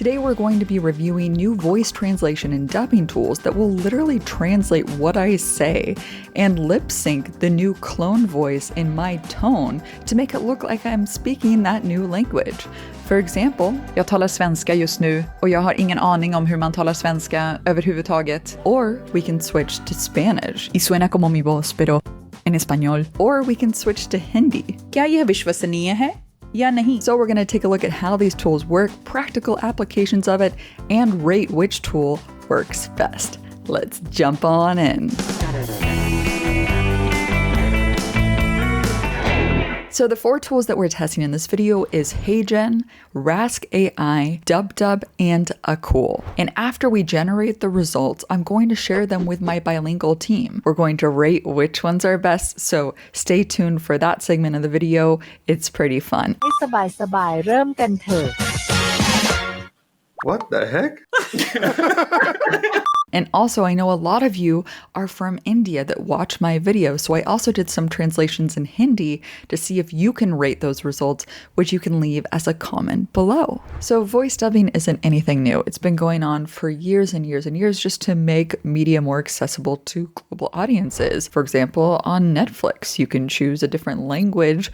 Today we're going to be reviewing new voice translation and dubbing tools that will literally translate what I say and lip sync the new clone voice in my tone to make it look like I'm speaking that new language. For example, jag talar svenska just nu och jag har ingen aning om hur man talar svenska överhuvudtaget. Or we can switch to Spanish. Y suena como mi voz, pero en español. Or we can switch to Hindi. क्या यह विश्वसनीय है? या नहीं? So we're going to take a look at how these tools work, practical applications of it, and rate which tool works best. Let's jump on in. So the 4 tools that we're testing in this video is HeyGen, RaskAI, DubDub, and Akool. And after we generate the results, I'm going to share them with my bilingual team. We're going to rate which ones are best, so stay tuned for that segment of the video. It's pretty fun. What the heck? And also, I know a lot of you are from India that watch my videos, so I also did some translations in Hindi to see if you can rate those results, which you can leave as a comment below. So voice dubbing isn't anything new. It's been going on for years and years and years just to make media more accessible to global audiences. For example, on Netflix, you can choose a different language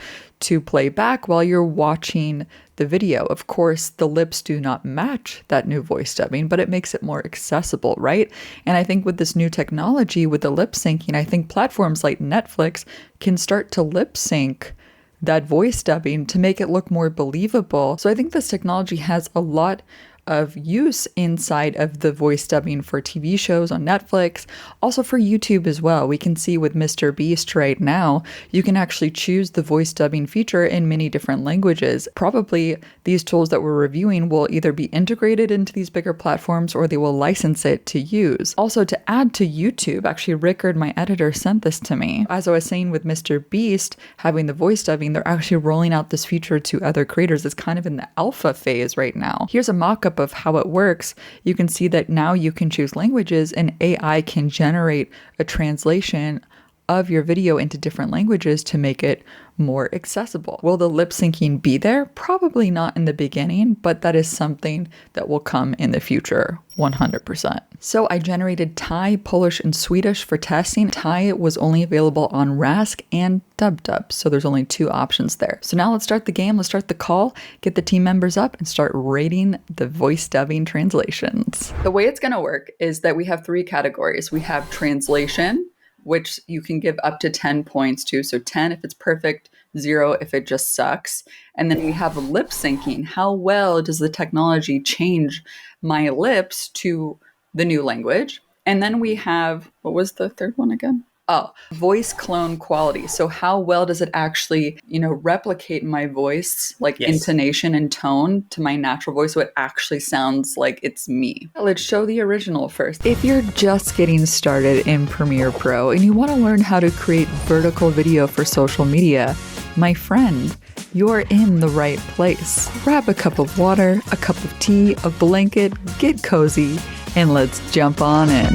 to play back while you're watching the video. Of course, the lips do not match that new voice dubbing, but it makes it more accessible, right? And I think with this new technology, with the lip syncing, I think platforms like Netflix can start to lip sync that voice dubbing to make it look more believable. So I think this technology has a lot of use inside of the voice dubbing for TV shows on Netflix, also for YouTube as well. We can see with Mr. Beast right now, you can actually choose the voice dubbing feature in many different languages. Probably these tools that we're reviewing will either be integrated into these bigger platforms or they will license it to use. Also, to add to YouTube, actually Rickard, my editor, sent this to me. As I was saying with Mr. Beast having the voice dubbing, they're actually rolling out this feature to other creators. It's kind of in the alpha phase right now. Here's a mock-up of how it works. You can see that now you can choose languages and AI can generate a translation of your video into different languages to make it more accessible. Will the lip syncing be there? Probably not in the beginning, but that is something that will come in the future, 100%. So I generated Thai, Polish, and Swedish for testing. Thai was only available on Rask and DubDub, so there's only 2 options there. So now let's start the game, let's start the call, get the team members up, and start rating the voice dubbing translations. The way it's gonna work is that we have 3 categories. We have translation, which you can give up to 10 points to. So 10 if it's perfect, 0 if it just sucks. And then we have lip syncing. How well does the technology change my lips to the new language? And then we have, what was the third one again? Oh, voice clone quality. So how well does it actually, replicate my voice, like intonation and tone to my natural voice so it actually sounds like it's me? Let's show the original first. If you're just getting started in Premiere Pro and you want to learn how to create vertical video for social media, my friend, you're in the right place. Grab a cup of water, a cup of tea, a blanket, get cozy, and let's jump on in.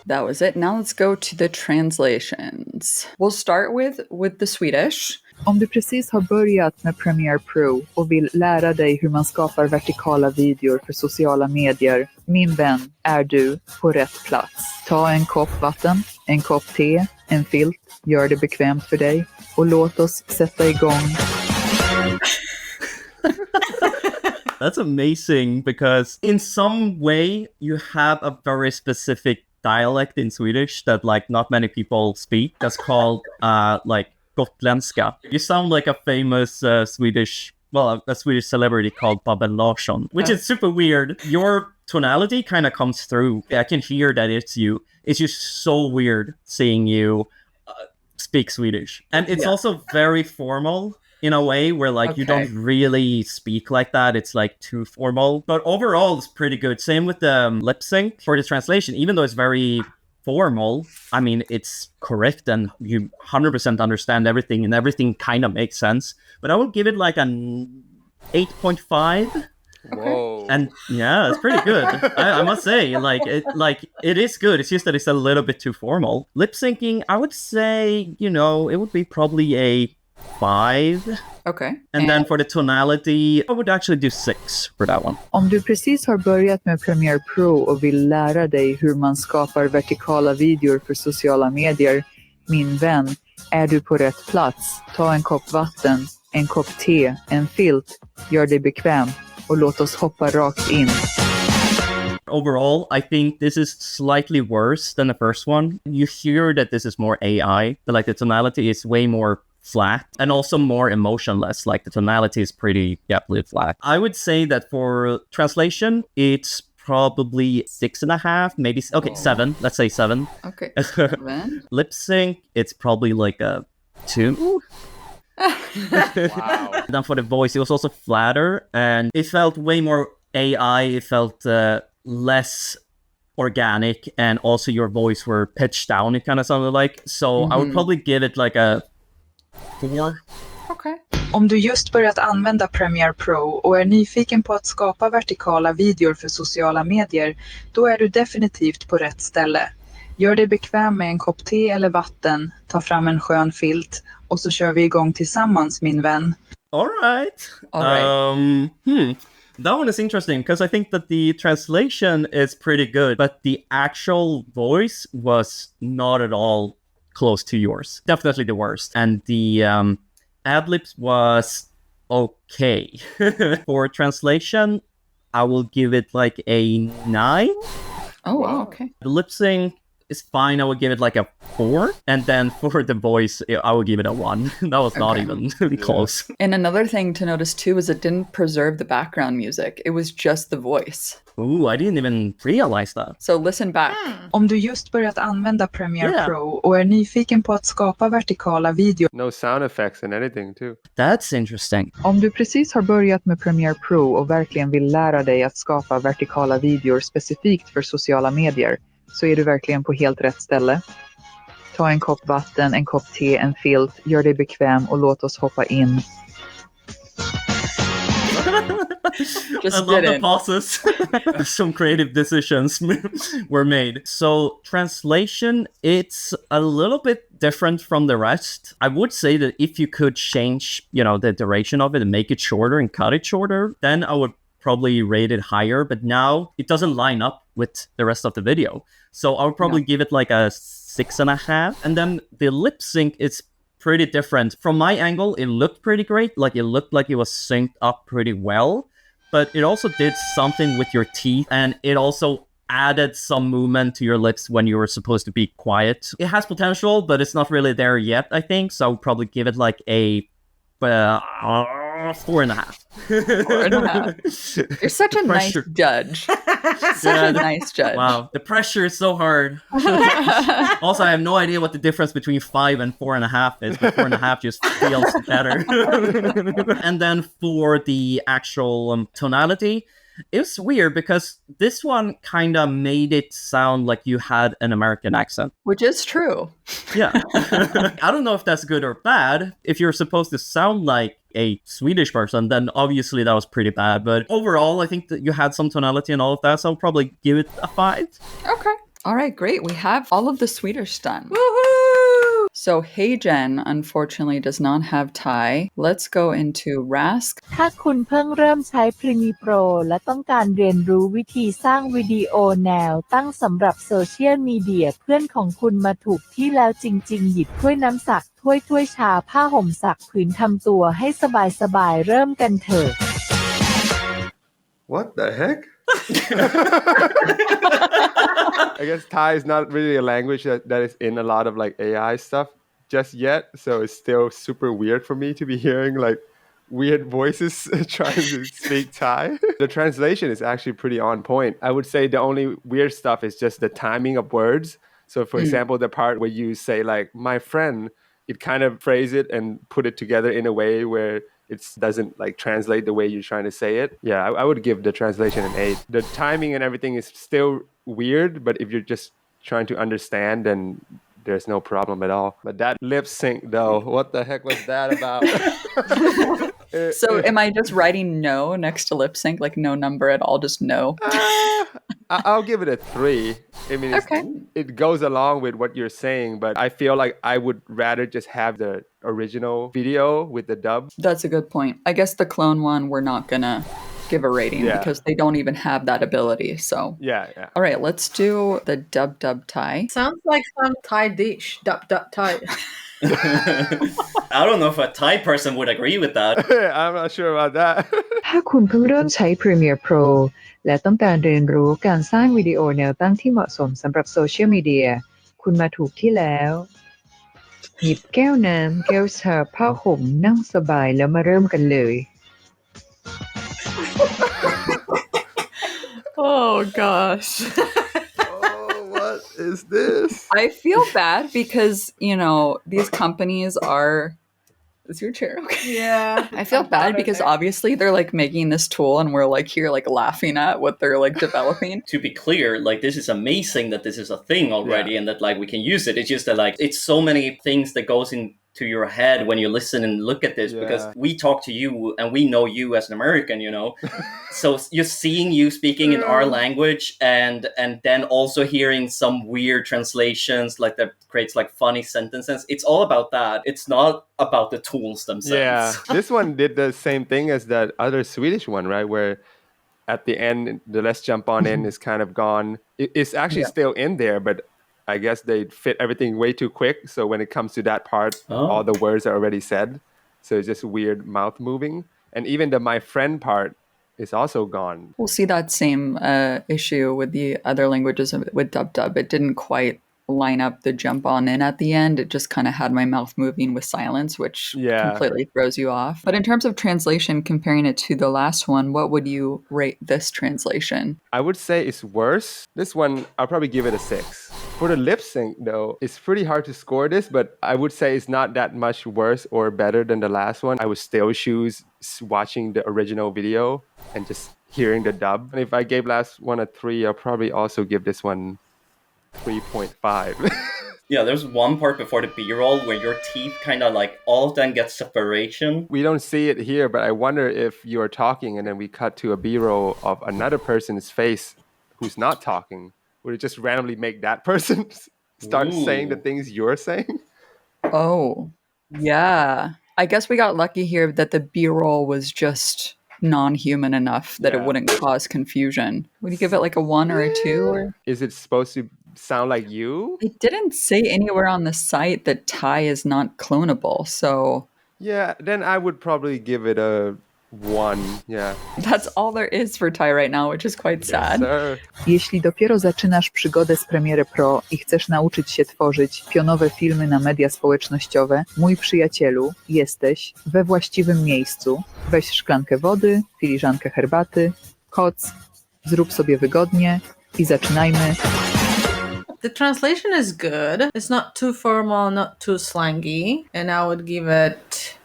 That was it. Now let's go to the translations. We'll start with the Swedish. Om du precis har börjat med Premiere Pro och vill lära dig hur man skapar vertikala videor för sociala medier, min vän, är du på rätt plats. Ta en kopp vatten, en kopp te, en filt, gör det bekvämt för dig och låt oss sätta igång. That's amazing because in some way you have a very specific dialect in Swedish that not many people speak. That's called gotländska. You sound like a famous Swedish celebrity called Babben Larsson, which is super weird. Your tonality kind of comes through. I can hear that it's you. It's just so weird seeing you speak Swedish. And it's also very formal in a way where you don't really speak like that. It's too formal. But overall, it's pretty good. Same with the lip sync for the translation. Even though it's very formal, I mean, it's correct and you 100% understand everything and everything kind of makes sense. But I would give it an 8.5. Whoa. And yeah, it's pretty good. I must say, it is good. It's just that it's a little bit too formal. Lip syncing, I would say, it would be probably a 5. Okay. And then for the tonality, I would actually do 6 for that one. Om du precis har börjat med Premiere Pro och vill lära dig hur man skapar vertikala videor för sociala medier, min vän, är du på rätt plats. Ta en kopp vatten, en kopp te, en filt, gör dig bekväm och låt oss hoppa rakt in. Overall, I think this is slightly worse than the first one. You hear that this is more AI, but like the tonality is way more flat and also more emotionless. Like the tonality is pretty flat. I would say that for translation, it's probably 6.5, maybe 7. Let's say 7. Okay. 7. Lip sync, it's probably like a 2. Wow. Then for the voice, it was also flatter and it felt way more AI. It felt less organic, and also your voice were pitched down, it kind of sounded like. So I would probably give it like a 4. Okay. Om du just börjat använda Premiere Pro och är nyfiken på att skapa vertikala videor för sociala medier, då är du definitivt på rätt ställe. Gör dig bekväm med en kopp te eller vatten, ta fram en skön filt och så kör vi igång tillsammans, min vän. All right. That one is interesting because I think that the translation is pretty good, but the actual voice was not at all close to yours. Definitely the worst. And the ad-libs was okay. For translation, I will give it like a 9. Oh, wow. Okay. The lip sync is fine. I would give it like a 4. And then for the voice, I would give it a 1. That was not even close. And another thing to notice too is it didn't preserve the background music. It was just the voice. Ooh, I didn't even realize that. So listen back. Om du just börjat använda Premiere Pro och är nyfiken på att skapa vertikala videor. No sound effects and anything too. That's interesting. Om du precis har börjat med Premiere Pro och verkligen vill lära dig att skapa vertikala videor specifikt för sociala medier, så är du verkligen på helt rätt ställe. Ta en kopp vatten, en kopp te, en filt, gör dig bekväm och låt oss hoppa in. Just I love the didn't. pauses. Some creative decisions were made. So translation, it's a little bit different from the rest. I would say that if you could change, the duration of it and make it shorter and cut it shorter, then I would probably rate it higher. But now it doesn't line up with the rest of the video. So I would probably give it like a 6.5. And then the lip sync is pretty different. From my angle, it looked pretty great. Like it looked like it was synced up pretty well. But it also did something with your teeth, and it also added some movement to your lips when you were supposed to be quiet. It has potential, but it's not really there yet, I think. So I would probably give it like a 4.5. 4.5. You're such a nice judge. Such a nice judge. Wow, the pressure is so hard. Also, I have no idea what the difference between 5 and 4.5 is, but 4.5 just feels better. And then for the actual tonality, it's weird because this one kind of made it sound like you had an American accent. Which is true. Yeah. I don't know if that's good or bad. If you're supposed to sound like a Swedish person, then obviously that was pretty bad. But overall, I think that you had some tonality and all of that, so I'll probably give it a 5. Okay. All right, great. We have all of the Swedish done. Woohoo! So HeyGen unfortunately does not have Thai. Let's go into Rask. ถ้าคุณเพิ่งเริ่มใช้ Premiere Pro และต้องการเรียนรู้วิธีสร้างวิดีโอแนวตั้งสำหรับโซเชียลมีเดียเพื่อนของคุณมาถูกที่แล้วจริงๆหยิบถ้วยน้ำสักถ้วยชาผ้าห่มสักผืนทำตัวให้สบายๆเริ่มกันเถอะ What the heck? I guess Thai is not really a language that is in a lot of like AI stuff just yet. So it's still super weird for me to be hearing like weird voices trying to speak Thai. The translation is actually pretty on point. I would say the only weird stuff is just the timing of words. So for example, the part where you say like, my friend, it kind of phrase it and put it together in a way where it doesn't like translate the way you're trying to say it. Yeah, I would give the translation an 8. The timing and everything is still weird, but if you're just trying to understand, then there's no problem at all. But that lip sync though, what the heck was that about? So am I just writing no next to lip sync, like no number at all, just no? I'll give it a 3. I mean, it goes along with what you're saying, but I feel like I would rather just have the original video with the dub. That's a good point. I guess the clone one, we're not gonna give a rating because they don't even have that ability. So yeah. All right, let's do the dub Thai. Sounds like some Thai dish. Dub Thai. I don't know if a Thai person would agree with that. I'm not sure about that. ถ้าคุณเพิ่งเริ่มใช้ Premiere Pro และต้องการเรียนรู้การสร้างวิดีโอแนวตั้งที่เหมาะสมสำหรับโซเชียลมีเดียคุณมาถูกที่แล้ว หยิบแก้วน้ำแก้วชาผ้าห่มนั่งสบายแล้วมาเริ่มกันเลย Oh gosh. What is this? I feel bad because, these companies are. Is your chair okay? Yeah. I feel bad because obviously they're like making this tool and we're like here like laughing at what they're like developing. To be clear, like this is amazing that this is a thing already and that like we can use it. It's just that like it's so many things that goes into your head when you listen and look at this because we talk to you and we know you as an American, So you're seeing you speaking in our language and then also hearing some weird translations like that creates like funny sentences. It's all about that. It's not about the tools themselves. Yeah, this one did the same thing as that other Swedish one, right? Where at the end, the let's jump on in is kind of gone. It's actually still in there, but I guess they fit everything way too quick. So when it comes to that part, all the words are already said. So it's just weird mouth moving. And even the my friend part is also gone. We'll see that same issue with the other languages with dub. It didn't quite line up the jump on in at the end. It just kind of had my mouth moving with silence, which completely throws you off. But in terms of translation, comparing it to the last one, what would you rate this translation? I would say it's worse. This one, I'll probably give it a 6. For the lip sync, though, it's pretty hard to score this, but I would say it's not that much worse or better than the last one. I would still choose watching the original video and just hearing the dub. And if I gave last one a 3, I'll probably also give this one 3.5. Yeah, there's one part before the B-roll where your teeth kind of like all of them get separation. We don't see it here, but I wonder if you're talking and then we cut to a B-roll of another person's face who's not talking. Would it just randomly make that person start saying the things you're saying? Oh, yeah. I guess we got lucky here that the B-roll was just non-human enough that it wouldn't cause confusion. Would you give it like a 1 or a 2? Or? Is it supposed to sound like you? It didn't say anywhere on the site that Thai is not clonable, so... Yeah, then I would probably give it a 1, yeah. That's all there is for Thai right now, which is quite sad. Sir. Jeśli dopiero zaczynasz przygodę z Premiere Pro i chcesz nauczyć się tworzyć pionowe filmy na media społecznościowe, mój przyjacielu, jesteś we właściwym miejscu. Weź szklankę wody, filiżankę herbaty, koc, zrób sobie wygodnie i zaczynajmy. The translation is good. It's not too formal, not too slangy. And I would give it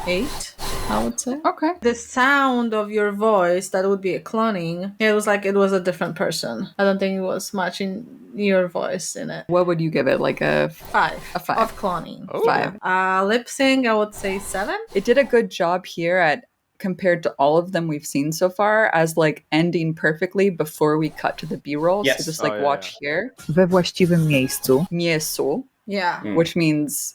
8, I would say. Okay. The sound of your voice, that would be a cloning. It was like it was a different person. I don't think it was much in your voice in it. What would you give it? Like a 5. A 5. Of cloning. Oh. 5. Lip sync, I would say 7. It did a good job here at compared to all of them we've seen so far as like ending perfectly before we cut to the B-roll. Yes. So just like watch here. We właściwym miejscu. Miejscu, Yeah. which means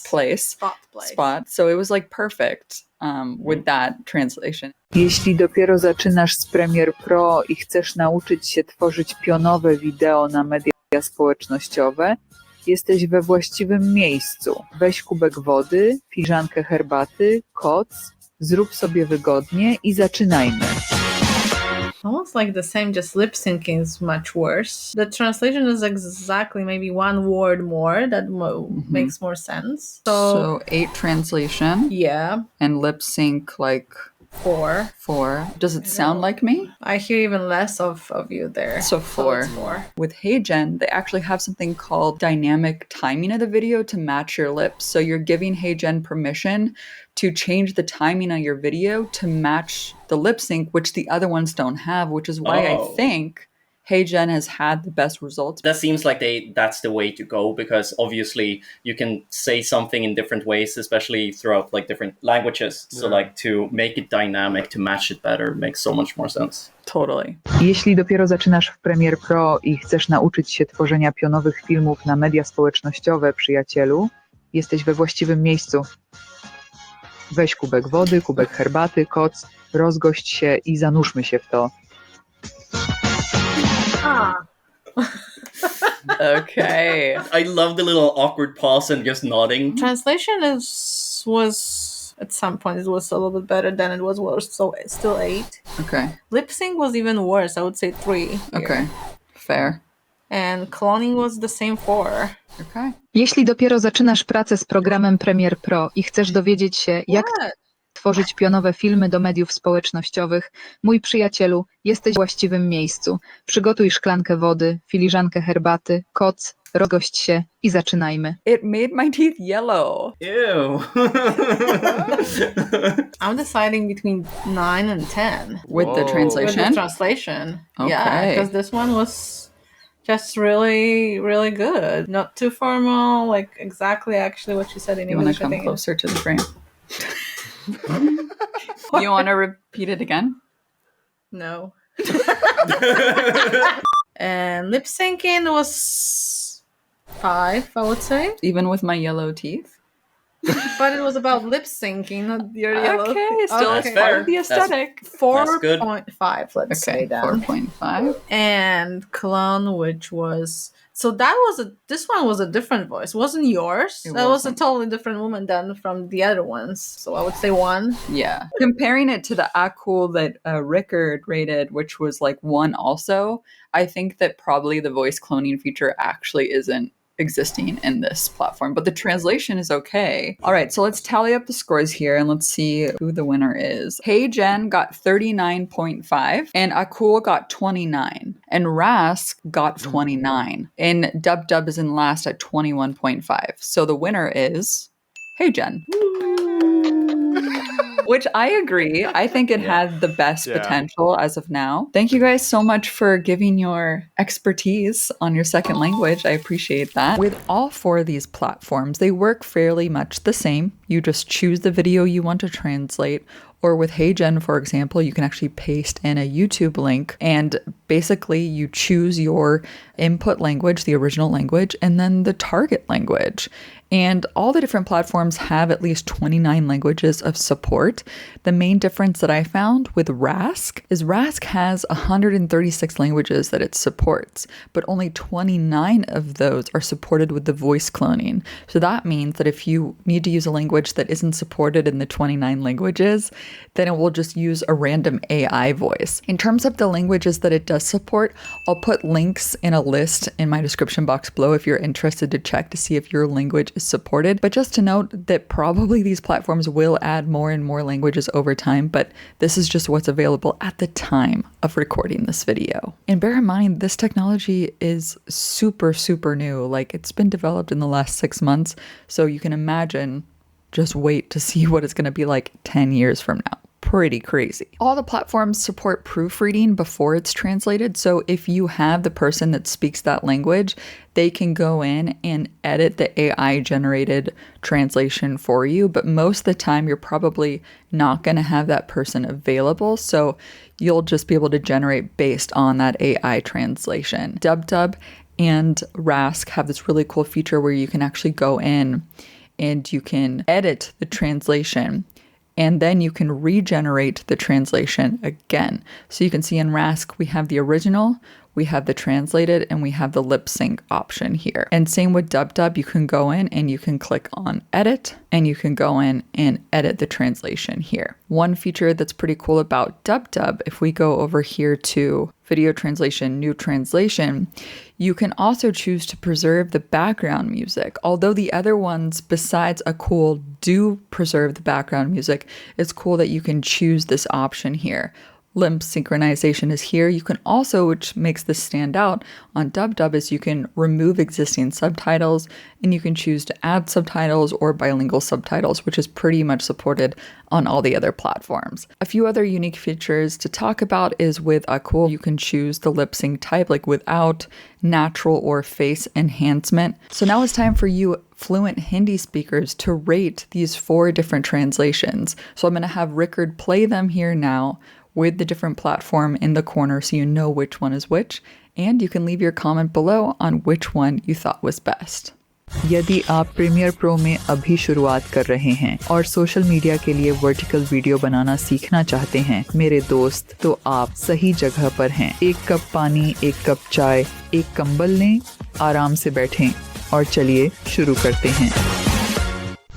place. Spot. So it was like perfect with that translation. Jeśli dopiero zaczynasz z Premiere Pro i chcesz nauczyć się tworzyć pionowe wideo na media społecznościowe, jesteś we właściwym miejscu. Weź kubek wody, filiżankę herbaty, koc, zrób sobie wygodnie i zaczynajmy. Almost like the same, just lip syncing is much worse. The translation is exactly maybe 1 word more that makes more sense. So 8 translation. Yeah. And lip sync like 4. 4. Does it sound like me? I hear even less of you there. So 4. it's 4. With HeyGen, they actually have something called dynamic timing of the video to match your lips. So you're giving HeyGen permission to change the timing of your video to match the lip sync, which the other ones don't have, which is why I think HeyGen has had the best results. That seems like that's the way to go, because obviously you can say something in different ways, especially throughout like different languages. So like to make it dynamic, to match it better makes so much more sense. Totally. Jeśli dopiero zaczynasz w Premiere Pro i chcesz nauczyć się tworzenia pionowych filmów na media społecznościowe, przyjacielu, jesteś we właściwym miejscu. Weź kubek wody, kubek herbaty, koc, rozgość się i zanurzmy się w to. Okay. I love the little awkward pause and just nodding. Translation was at some point it was a little bit better than it was so it's still 8. Okay. Lip sync was even worse. I would say 3. Here. Okay. Fair. And cloning was the same 4. Okay. Jeśli dopiero zaczynasz pracę z programem Premiere Pro i chcesz dowiedzieć się, jak tworzyć pionowe filmy do mediów społecznościowych, mój przyjacielu, jesteś w właściwym miejscu. Przygotuj szklankę wody, filiżankę herbaty, koc, rozgość się i zaczynajmy. It made my teeth yellow. Ew. I'm deciding between 9 and 10. With the Whoa. translation? With the translation. Okay. Yeah, because this one was just really, really good. Not too formal, like exactly actually what you said in You want English. to I come think. closer to the frame? You want to repeat it again? No. And lip syncing was 5, I would say. Even with my yellow teeth? But it was about lip syncing, not your yellow. Okay, still Okay. it's part of the aesthetic. 4.5, let's Okay, say that. 4.5. And clown, which was this one was a different voice. Wasn't yours? It That was a wasn't. totally different woman than from the other ones. So I would say 1. Yeah. Comparing it to the Akool that Rickard rated, which was like 1 also, I think that probably the voice cloning feature actually isn't existing in this platform, but the translation is okay. All right, so let's tally up the scores here and let's see who the winner is. HeyGen got 39.5 and Akool got 29 and Rask got 29 and Dub is in last at 21.5. So the winner is HeyGen. Which I agree. I think it had the best Yeah. potential as of now. Thank you guys so much for giving your expertise on your second language. I appreciate that. With all 4 of these platforms, they work fairly much the same. You just choose the video you want to translate. Or with HeyGen, for example, you can actually paste in a YouTube link and basically you choose your input language, the original language, and then the target language. And all the different platforms have at least 29 languages of support. The main difference that I found with Rask is Rask has 136 languages that it supports, but only 29 of those are supported with the voice cloning. So that means that if you need to use a language that isn't supported in the 29 languages, then it will just use a random AI voice. In terms of the languages that it does support, I'll put links in a list in my description box below if you're interested to check to see if your language is supported. But just to note that probably these platforms will add more and more languages over time, but this is just what's available at the time of recording this video. And bear in mind, this technology is super, super new. Like it's been developed in the last 6 months. So you can imagine, just wait to see what it's going to be like 10 years from now. Pretty crazy. All the platforms support proofreading before it's translated. So if you have the person that speaks that language, they can go in and edit the AI generated translation for you. But most of the time, you're probably not going to have that person available. So you'll just be able to generate based on that AI translation. Dub and Rask have this really cool feature where you can actually go in and you can edit the translation. And then you can regenerate the translation again. So you can see in Rask, we have the original, we have the translated, and we have the lip sync option here. And same with Dub, you can go in and you can click on edit and you can go in and edit the translation here. One feature that's pretty cool about Dub, if we go over here to video translation, new translation, you can also choose to preserve the background music. Although the other ones besides Akool do preserve the background music, it's cool that you can choose this option here. limb synchronization is here. You can also, which makes this stand out on DubDub, is you can remove existing subtitles and you can choose to add subtitles or bilingual subtitles, which is pretty much supported on all the other platforms. A few other unique features to talk about is with Akool, you can choose the lip sync type, like without, natural, or face enhancement. So now it's time for you fluent Hindi speakers to rate these 4 different translations. So I'm going to have Rickard play them here now with the different platform in the corner so you know which one is which, and you can leave your comment below on which one you thought was best. यदि आप premiere pro में अभी शुरुआत कर रहे हैं और social media के लिए वर्टिकल वीडियो बनाना सीखना चाहते हैं मेरे दोस्त, तो आप सही जगह पर हैं। 1 कप पानी, 1 कप चाय, 1 कंबल लें, आराम से बैठें और चलिए शुरू करते हैं।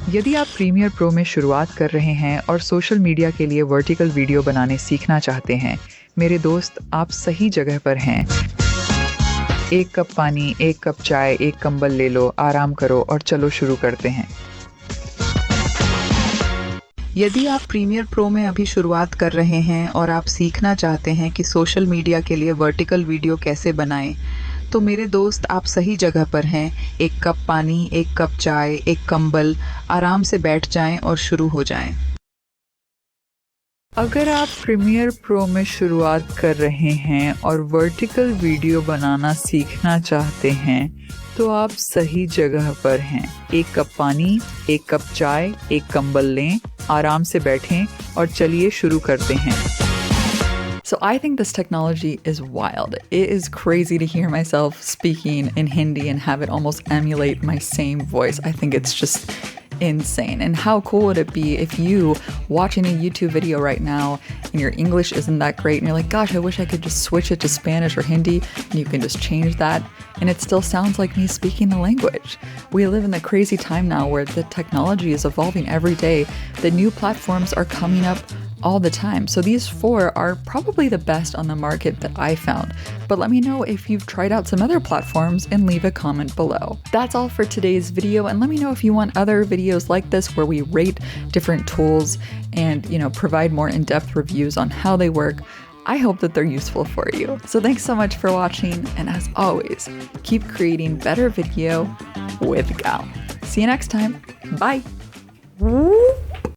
यदि आप प्रीमियर प्रो में शुरुआत कर रहे हैं और सोशल मीडिया के लिए वर्टिकल वीडियो बनाने सीखना चाहते हैं मेरे दोस्त, आप सही जगह पर हैं। 1 कप पानी, 1 कप चाय, 1 कंबल ले लो, आराम करो और चलो शुरू करते हैं। यदि आप प्रीमियर प्रो में अभी शुरुआत कर रहे हैं और आप सीखना चाहते हैं कि सोशल मीडिया के लिए वर्टिकल वीडियो कैसे बनाएं, तो मेरे दोस्त, आप सही जगह पर हैं। 1 कप पानी, 1 कप चाय, 1 कंबल, आराम से बैठ जाएं और शुरू हो जाएं। अगर आप प्रीमियर प्रो में शुरुआत कर रहे हैं और वर्टिकल वीडियो बनाना सीखना चाहते हैं तो आप सही जगह पर हैं। 1 कप पानी, 1 कप चाय, 1 कंबल लें, आराम से बैठें और चलिए शुरू करते हैं। So I think this technology is wild. It is crazy to hear myself speaking in Hindi and have it almost emulate my same voice. I think it's just insane. And how cool would it be if you watching a YouTube video right now and your English isn't that great and you're like, gosh, I wish I could just switch it to Spanish or Hindi, and you can just change that and it still sounds like me speaking the language. We live in the crazy time now where the technology is evolving every day. The new platforms are coming up all the time. So these 4 are probably the best on the market that I found. But let me know if you've tried out some other platforms and leave a comment below. That's all for today's video, and let me know if you want other videos like this where we rate different tools and, provide more in-depth reviews on how they work. I hope that they're useful for you. So thanks so much for watching, and as always, keep creating better video with Gal. See you next time. Bye.